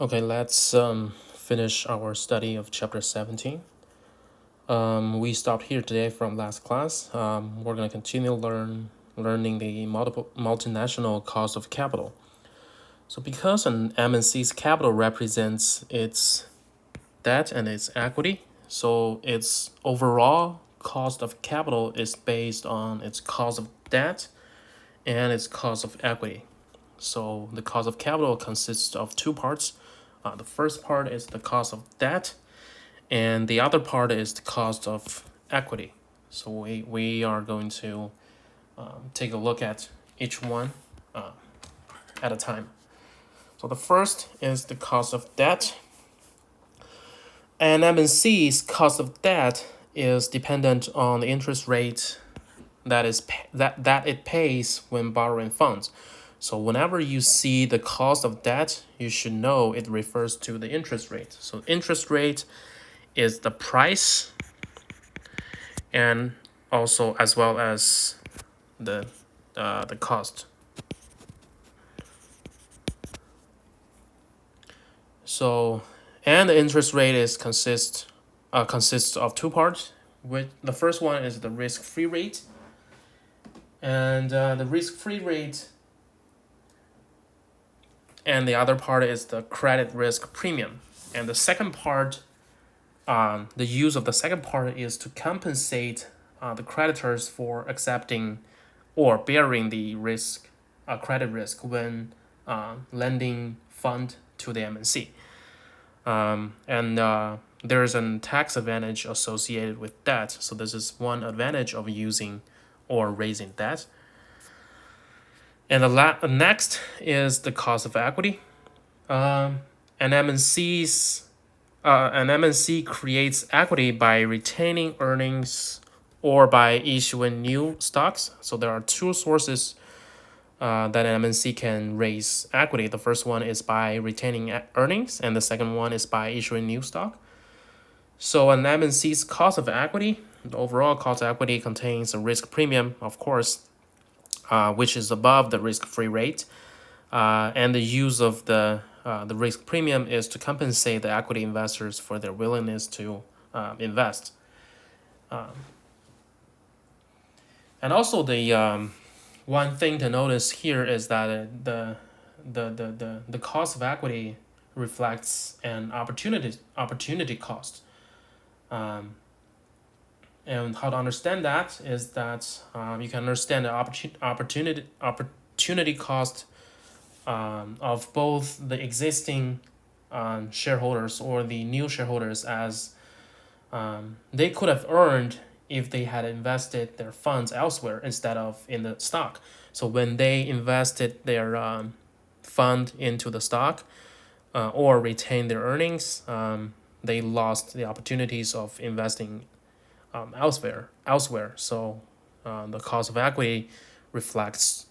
Okay, let's finish our study of chapter 17. We stopped here today from last class. We're going to continue learning the multinational cost of capital. So because an MNC's capital represents its debt and its equity, so its overall cost of capital is based on its cost of debt and its cost of equity. So the cost of capital consists of two parts. The first part is the cost of debt, and the other part is the cost of equity. So we are going to take a look at each one uh, at a time. So the first is the cost of debt. An MNC's cost of debt is dependent on the interest rate that it pays when borrowing funds. So whenever you see the cost of debt, you should know it refers to the interest rate. So interest rate is the price and also as well as the cost. So and the interest rate is consists of two parts. With the first one is the risk-free rate, and the risk-free rate, and the other part is the credit risk premium. And the second part, the use of the second part is to compensate the creditors for accepting or bearing the risk, credit risk when lending fund to the MNC. And there's a tax advantage associated with that. So this is one advantage of using or raising debt. And the next is the cost of equity. An MNC creates equity by retaining earnings or by issuing new stocks. So there are two sources that an MNC can raise equity. The first one is by retaining earnings, and the second one is by issuing new stock. So an MNC's cost of equity, the overall cost of equity contains a risk premium, of course, which is above the risk-free rate. And the use of the risk premium is to compensate the equity investors for their willingness to invest. And also the one thing to notice here is that the cost of equity reflects an opportunity cost. And how to understand that is that you can understand the opportunity cost of both the existing shareholders or the new shareholders as they could have earned if they had invested their funds elsewhere instead of in the stock. So when they invested their fund into the stock or retained their earnings, they lost the opportunities of investing elsewhere. So the cost of equity reflects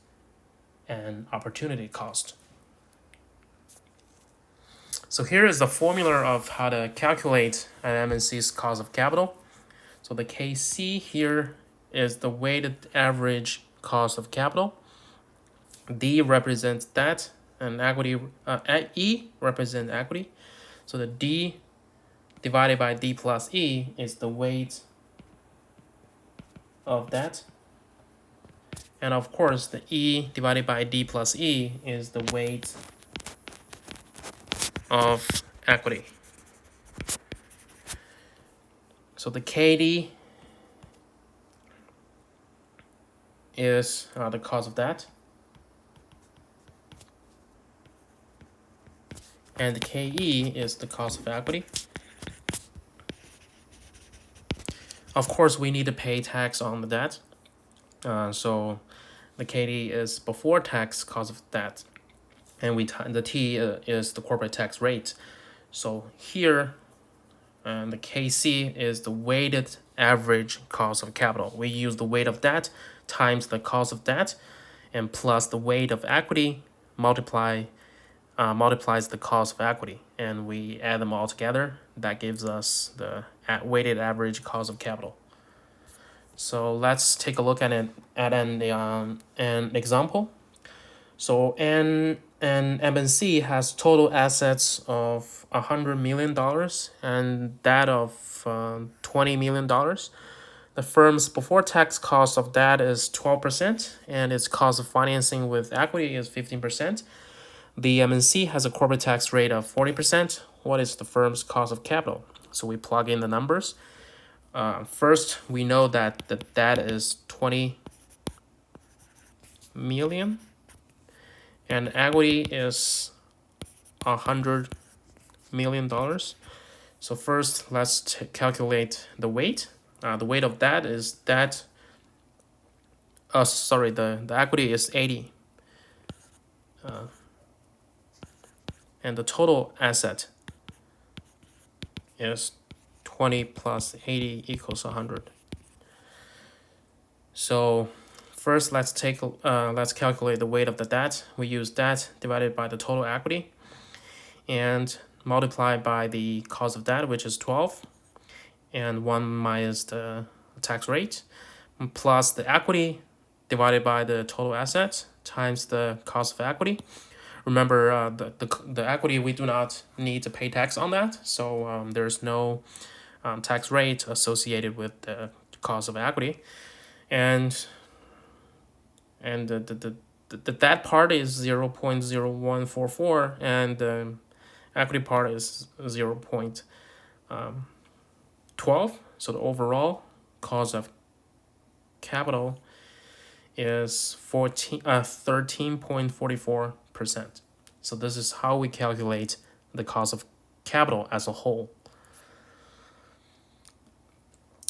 an opportunity cost. So here is the formula of how to calculate an MNC's cost of capital. So the KC here is the weighted average cost of capital. D represents debt, and equity. E represents equity. So the D divided by D plus E is the weight of debt. And of course, the E divided by D plus E is the weight of equity. So the KD is the cost of debt. And the KE is the cost of equity. Of course, we need to pay tax on the debt. So the KD is before tax cost of debt. And the T is the corporate tax rate. So here, the KC is the weighted average cost of capital. We use the weight of debt times the cost of debt, and plus the weight of equity multiplies the cost of equity, and we add them all together. That gives us the weighted average cost of capital. So let's take a look at an example. So an And MNC has total assets of $100 million and that of $20 million. The firm's before tax cost of that is 12%, and its cost of financing with equity is 15%. The MNC has a corporate tax rate of 40%. What is the firm's cost of capital? So we plug in the numbers. First, we know that the debt is 20 million and equity is $100 million. So first, let's calculate the weight. The weight of that is that. Sorry, the equity is 80, and the total asset is 20 plus 80 equals 100. So first, let's calculate the weight of the debt. We use debt divided by the total equity and multiply by the cost of debt, which is 12, and 1 minus the tax rate, plus the equity divided by the total assets times the cost of equity. Remember, the equity, we do not need to pay tax on that, so there's no tax rate associated with the cost of equity. And the debt part is 0.0144 and the equity part is 0.12. So the overall cost of capital is 13.44%. So this is how we calculate the cost of capital as a whole.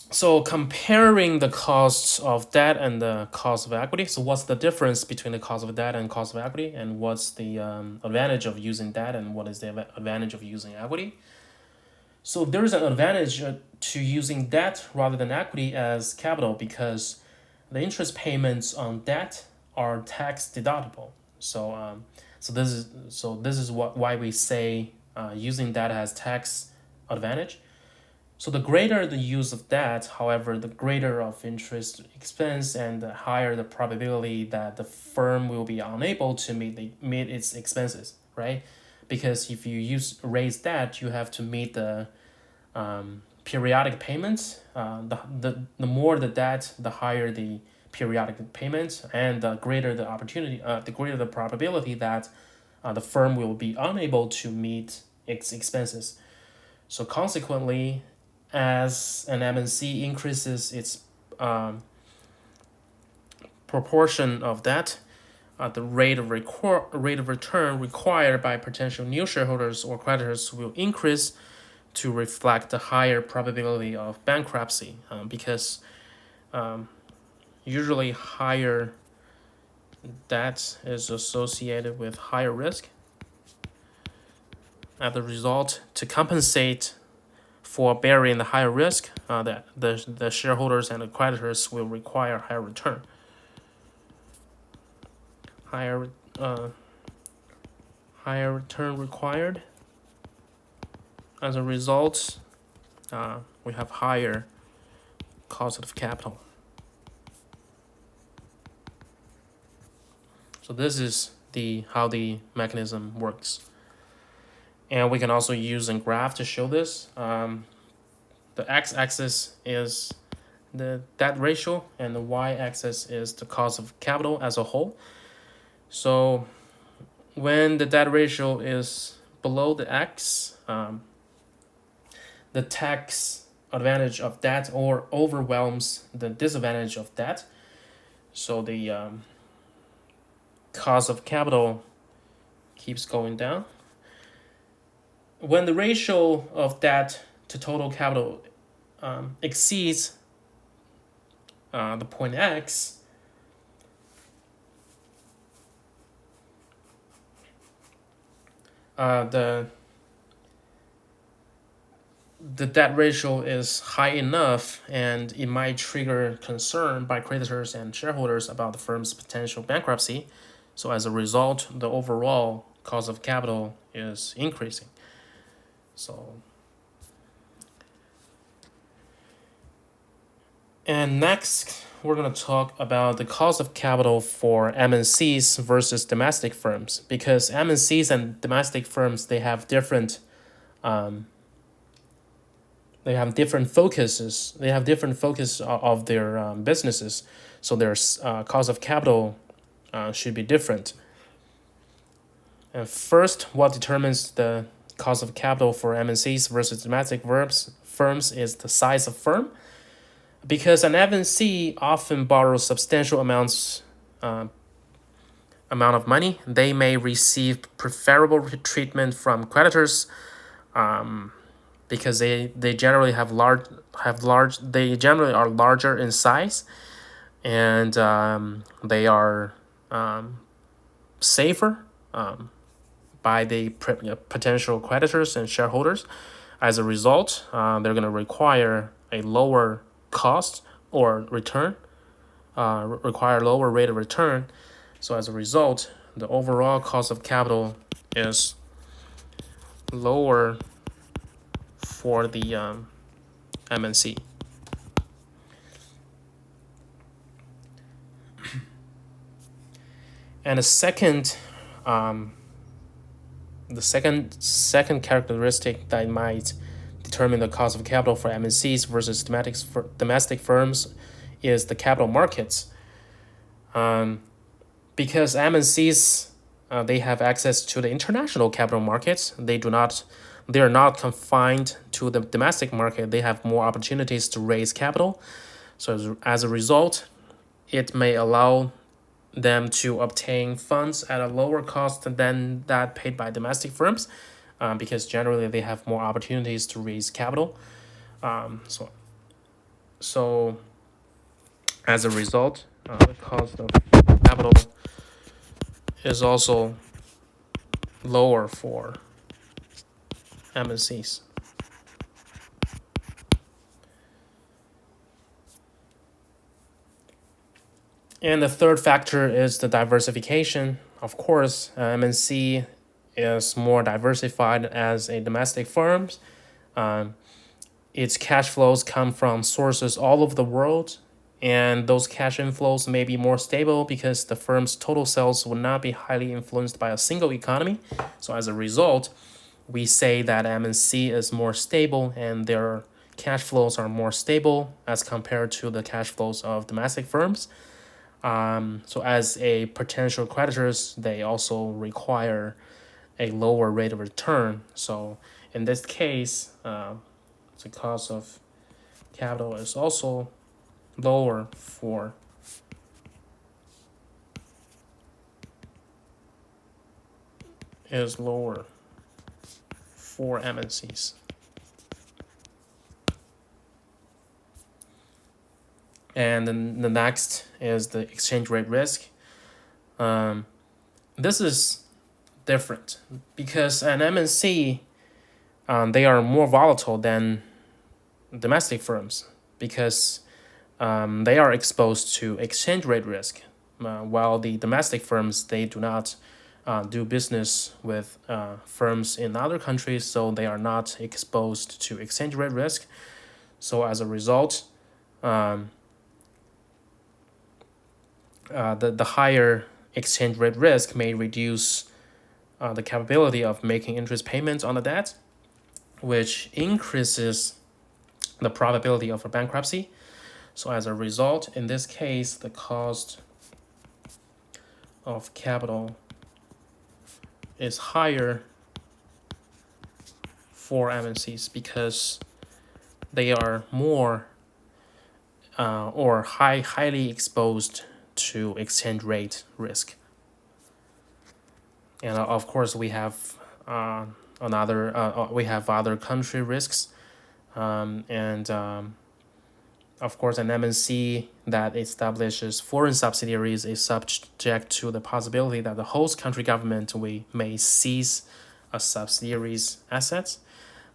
So comparing the costs of debt and the cost of equity. So what's the difference between the cost of debt and cost of equity, and what's the advantage of using debt and what is the advantage of using equity? So there is an advantage to using debt rather than equity as capital because the interest payments on debt are tax deductible. So this is why we say using debt has tax advantage. So the greater the use of debt, however, the greater of interest expense and the higher the probability that the firm will be unable to meet its expenses, right? Because if you raise debt, you have to meet the periodic payments. The more the debt, the higher the periodic payments, and the greater the opportunity, the greater the probability that the firm will be unable to meet its expenses. So consequently, as an MNC increases its proportion of that, the rate of return required by potential new shareholders or creditors will increase to reflect the higher probability of bankruptcy, because usually higher debt is associated with higher risk. As a result, to compensate for bearing the higher risk, the shareholders and the creditors will require higher return. Higher return required. As a result, we have higher cost of capital. So this is how the mechanism works. And we can also use a graph to show this. The x-axis is the debt ratio and the y-axis is the cost of capital as a whole. So when the debt ratio is below the x, the tax advantage of debt overwhelms the disadvantage of debt. So the cost of capital keeps going down. When the ratio of debt to total capital exceeds the point x, the debt ratio is high enough, and it might trigger concern by creditors and shareholders about the firm's potential bankruptcy. So as a result, the overall cost of capital is increasing. And next, we're going to talk about the cost of capital for MNCs versus domestic firms, because MNCs and domestic firms, they have different focuses. They have different focus of their businesses, so their cost of capital should be different. And first, what determines the cost of capital for MNCs versus domestic firms is the size of firm. Because an MNC often borrows substantial amount of money, they may receive preferable treatment from creditors, because they generally they generally are larger in size, and they are safer by the potential creditors and shareholders. As a result, they're going to require a lower cost or return, require lower rate of return. So as a result, the overall cost of capital is lower for the MNC. And the second characteristic that might determine the cost of capital for MNCs versus domestic firms is the capital markets. Because MNCs they have access to the international capital markets. They are not confined to the domestic market. They have more opportunities to raise capital. So as a result, it may allow them to obtain funds at a lower cost than that paid by domestic firms, because generally they have more opportunities to raise capital. So as a result, the cost of capital is also lower for MNCs. And the third factor is the diversification. Of course, MNC is more diversified as a domestic firm. Its cash flows come from sources all over the world, and those cash inflows may be more stable because the firm's total sales will not be highly influenced by a single economy. So as a result, we say that MNC is more stable and their cash flows are more stable as compared to the cash flows of domestic firms. So as a potential creditors, they also require a lower rate of return. So in this case, the cost of capital is also lower for MNCs. And then the next is the exchange rate risk. This is different because an MNC, they are more volatile than domestic firms because they are exposed to exchange rate risk, while the domestic firms, they do not do business with firms in other countries, so they are not exposed to exchange rate risk. So as a result, the higher exchange rate risk may reduce the capability of making interest payments on the debt, which increases the probability of a bankruptcy. So as a result, in this case, the cost of capital is higher for MNCs because they are more highly exposed to exchange rate risk. And of course, we have other country risks, and of course, an MNC that establishes foreign subsidiaries is subject to the possibility that the host country government may seize a subsidiary's assets,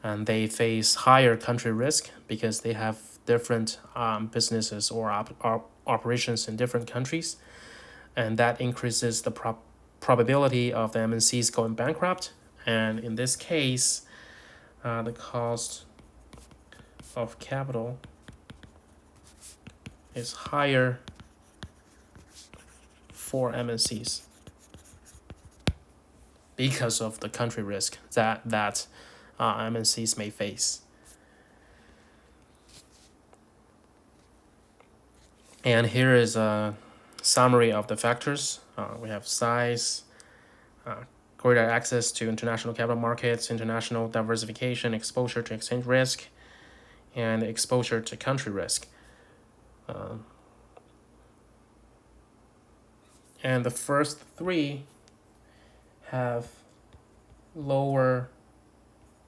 and they face higher country risk because they have different businesses or operations in different countries, and that increases the probability of the MNCs going bankrupt. And in this case, the cost of capital is higher for MNCs because of the country risk that MNCs may face. And here is a summary of the factors. We have size, greater access to international capital markets, international diversification, exposure to exchange risk, and exposure to country risk. And the first three have lower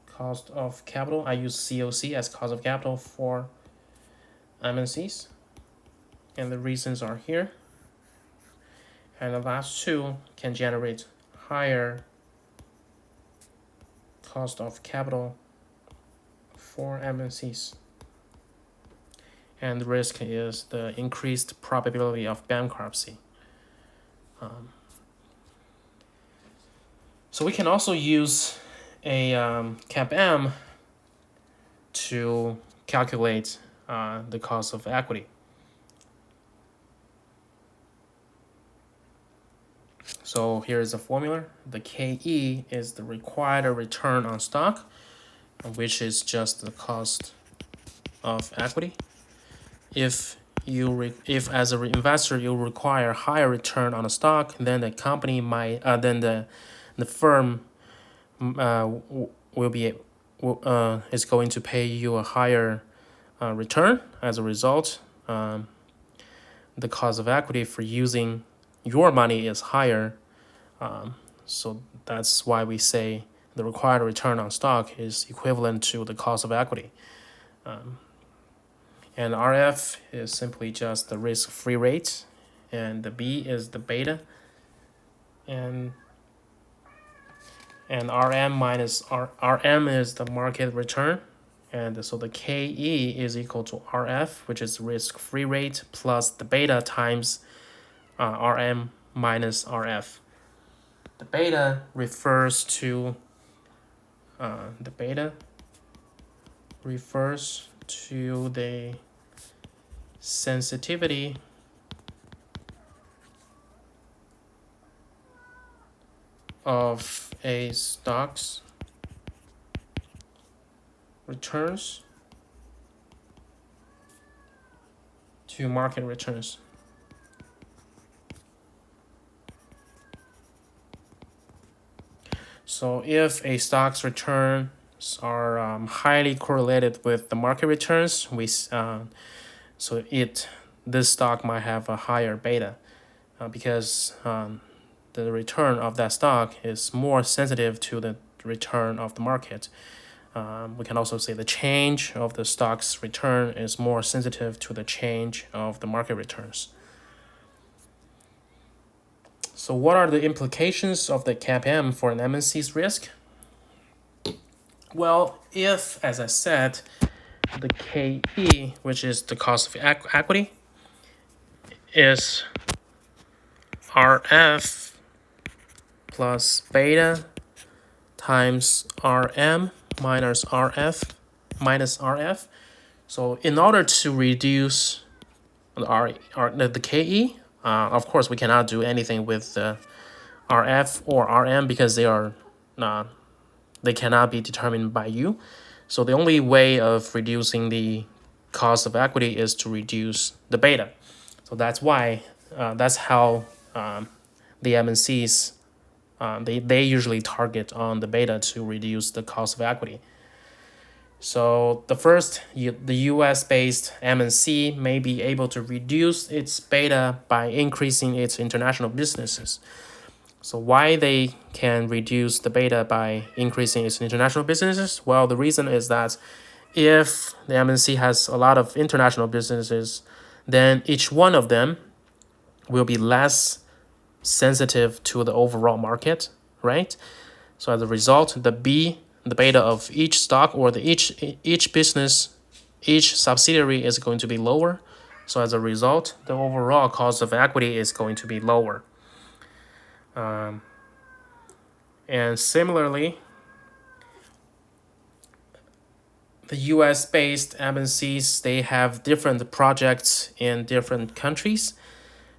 cost of capital. I use COC as cost of capital for MNCs. And the reasons are here. And the last two can generate higher cost of capital for MNCs. And the risk is the increased probability of bankruptcy. So we can also use a CAPM to calculate the cost of equity. So here's a formula. The KE is the required return on stock, which is just the cost of equity. If as an investor you require higher return on a stock, then the company might then the firm is going to pay you a higher return. As a result, the cost of equity for using your money is higher. So that's why we say the required return on stock is equivalent to the cost of equity. And RF is simply just the risk-free rate, and the B is the beta, and RM minus RM is the market return, and so the KE is equal to RF, which is risk-free rate, plus the beta times RM minus RF. The beta refers to the sensitivity of a stock's returns to market returns. So if a stock's returns are highly correlated with the market returns, this stock might have a higher beta because the return of that stock is more sensitive to the return of the market. We can also say the change of the stock's return is more sensitive to the change of the market returns. So what are the implications of the CAPM for an MNC's risk? Well, if, as I said, the KE, which is the cost of equity, is RF plus beta times RM minus RF. So in order to reduce the KE, of course we cannot do anything with RF or RM because they cannot be determined by you. So the only way of reducing the cost of equity is to reduce the beta. So that's how the MNCs they usually target on the beta to reduce the cost of equity. So the US-based MNC may be able to reduce its beta by increasing its international businesses. So why they can reduce the beta by increasing its international businesses? Well, the reason is that if the MNC has a lot of international businesses, then each one of them will be less sensitive to the overall market, right? So as a result, the beta of each stock or each business, each subsidiary is going to be lower. So as a result, the overall cost of equity is going to be lower. And similarly, the US-based MNCs, they have different projects in different countries,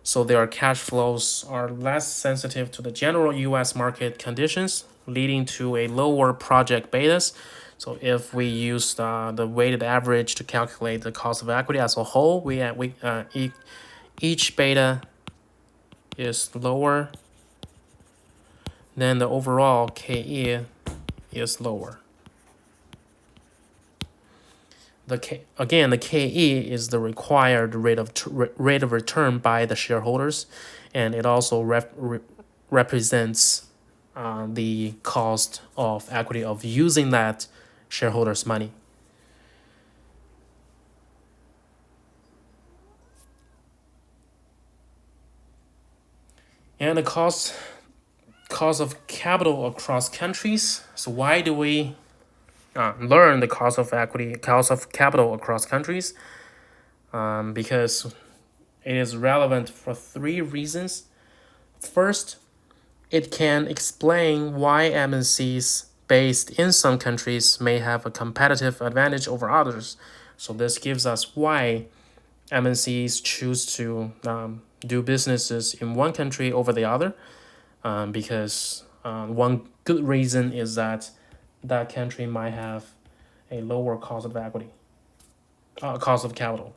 so their cash flows are less sensitive to the general US market conditions, leading to a lower project betas. So if we use the weighted average to calculate the cost of equity as a whole, each beta is lower than the overall KE is lower. The KE is the required rate of return by the shareholders, and it also represents the cost of equity of using that shareholders' money. And the cost of capital across countries. So why do we learn the cost of capital across countries? Because it is relevant for three reasons. First, it can explain why MNCs based in some countries may have a competitive advantage over others. So this gives us why MNCs choose to do businesses in one country over the other, because one good reason is that that country might have a lower cost of equity, cost of capital.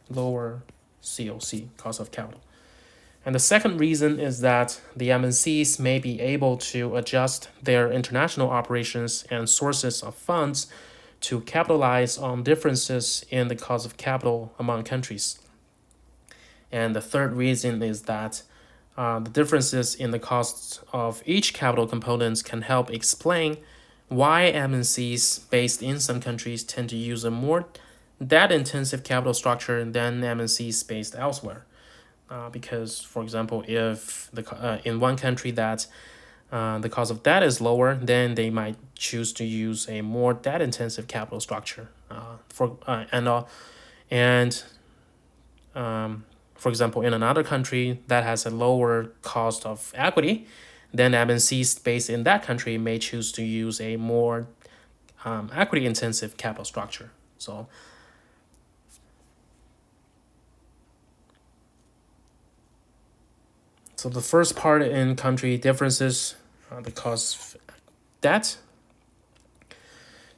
Lower COC, cost of capital. And the second reason is that the MNCs may be able to adjust their international operations and sources of funds to capitalize on differences in the cost of capital among countries. And the third reason is that the differences in the costs of each capital components can help explain why MNCs based in some countries tend to use a more debt-intensive capital structure than MNCs based elsewhere. Because, for example, if in one country that the cost of debt is lower, then they might choose to use a more debt-intensive capital structure. For example, in another country that has a lower cost of equity, then MNCs based in that country may choose to use a more equity-intensive capital structure. So the first part in country differences, the cost of debt.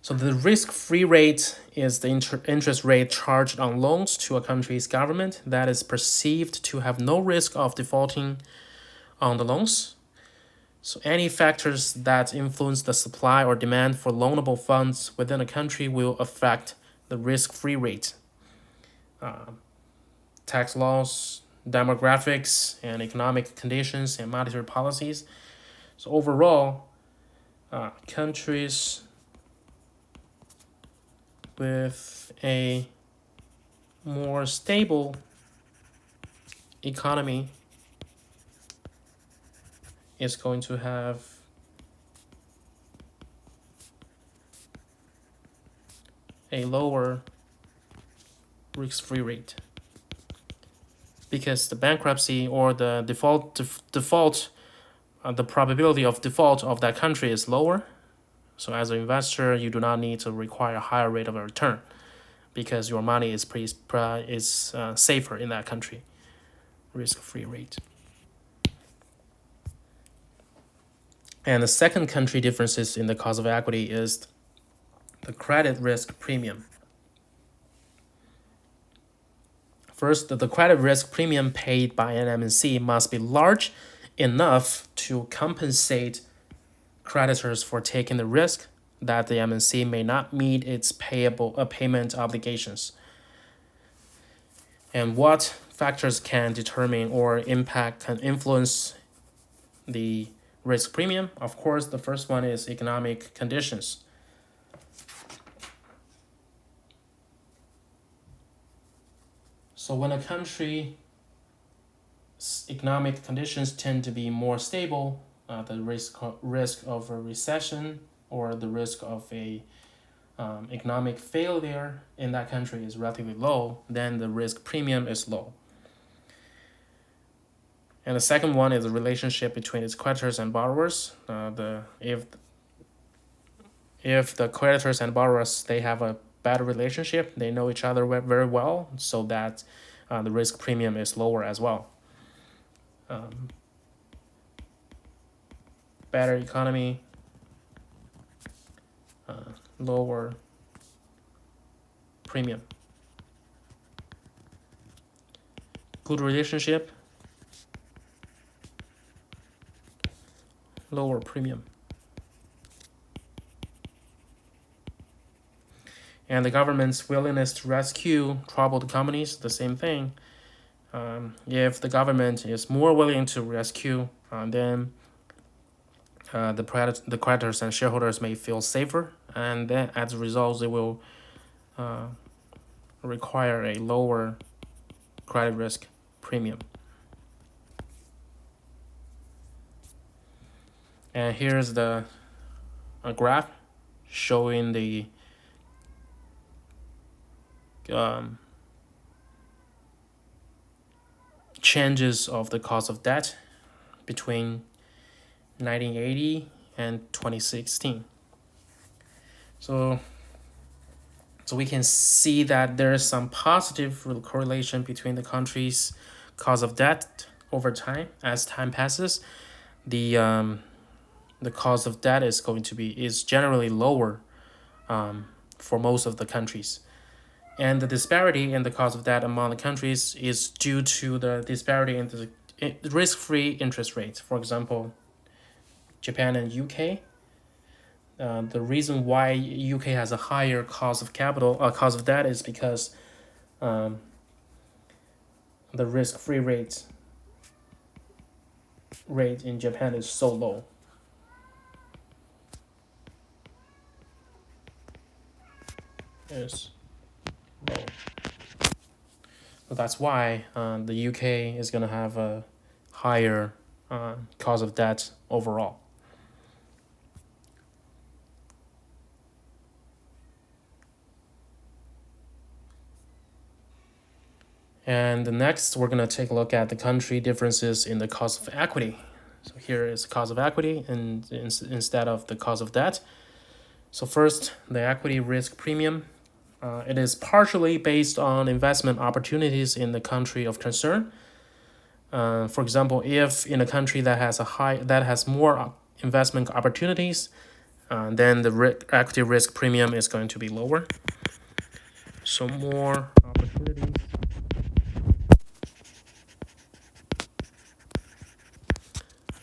So the risk-free rate is the interest rate charged on loans to a country's government that is perceived to have no risk of defaulting on the loans. So any factors that influence the supply or demand for loanable funds within a country will affect the risk-free rate. Tax laws, demographics, and economic conditions and monetary policies. So overall, countries with a more stable economy is going to have a lower risk-free rate, because the bankruptcy or the the probability of default of that country is lower. So as an investor, you do not need to require a higher rate of return because your money is safer in that country. Risk-free rate. And the second country differences in the cost of equity is the credit risk premium. First, the credit risk premium paid by an MNC must be large enough to compensate creditors for taking the risk that the MNC may not meet its payment obligations. And what factors can determine or can influence the risk premium? Of course, the first one is economic conditions. So when a country's economic conditions tend to be more stable, the risk of a recession or the risk of a economic failure in that country is relatively low, then the risk premium is low. And the second one is the relationship between its creditors and borrowers. If the creditors and borrowers, they have a better relationship, they know each other very well, so that the risk premium is lower as well. Better economy, lower premium. Good relationship, lower premium. And the government's willingness to rescue troubled companies, the same thing. If the government is more willing to rescue, then the creditors and shareholders may feel safer, and then as a result, they will require a lower credit risk premium. And here's a graph showing the changes of the cost of debt between 1980 and 2016. So we can see that there is some positive correlation between the country's cost of debt over time. As time passes, the cost of debt is generally lower for most of the countries. And the disparity in the cost of debt among the countries is due to the disparity in the risk-free interest rates. For example, Japan and UK. The reason why UK has a higher cost of debt is because the risk-free rate in Japan is so low. Is low. So that's why the UK is going to have a higher cost of debt overall. And next, we're going to take a look at the country differences in the cost of equity. So here is the cost of equity instead of the cost of debt. So first, the equity risk premium. It is partially based on investment opportunities in the country of concern. For example, if in a country that has more investment opportunities, then the equity risk premium is going to be lower. So more opportunities,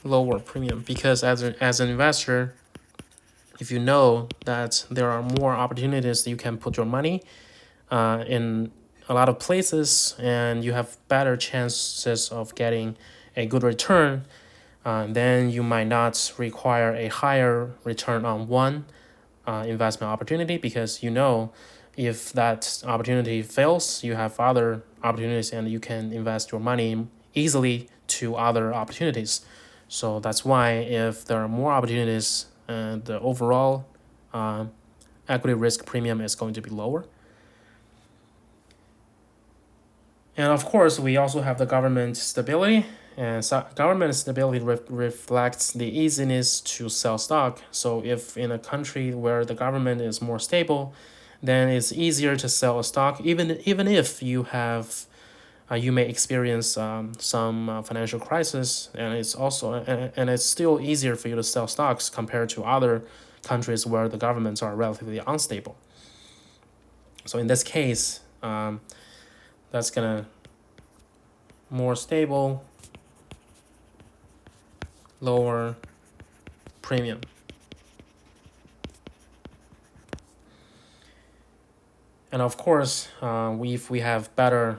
lower premium, because as an investor, if you know that there are more opportunities that you can put your money in a lot of places, and you have better chances of getting a good return, then you might not require a higher return on one investment opportunity, because you know if that opportunity fails, you have other opportunities and you can invest your money easily to other opportunities. So that's why if there are more opportunities, the overall equity risk premium is going to be lower. And of course, we also have the government stability. And so government stability reflects the easiness to sell stock. So if in a country where the government is more stable, then it's easier to sell a stock, even if you have you may experience some financial crisis, and it's still easier for you to sell stocks compared to other countries where the governments are relatively unstable. So in this case, that's gonna more stable, lower premium. And of course, if we have better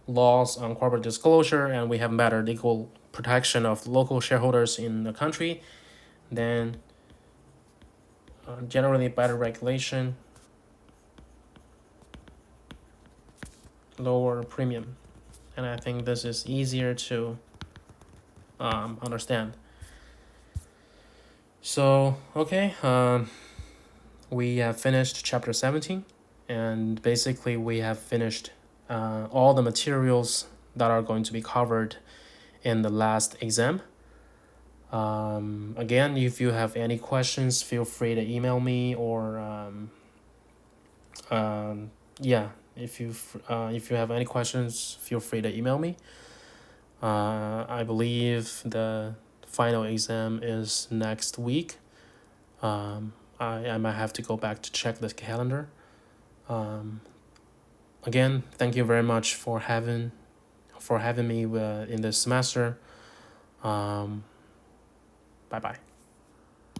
laws on corporate disclosure and we have better legal protection of local shareholders in the country, then generally better regulation, lower premium. And I think this is easier to understand. So, okay, we have finished chapter 17, and basically we have finished all the materials that are going to be covered in the last exam. Again, if you have any questions, feel free to email me, or yeah, if you have any questions, feel free to email me. I believe the final exam is next week. I might have to go back to check the calendar. Again, thank you very much for having me in this semester. Bye bye.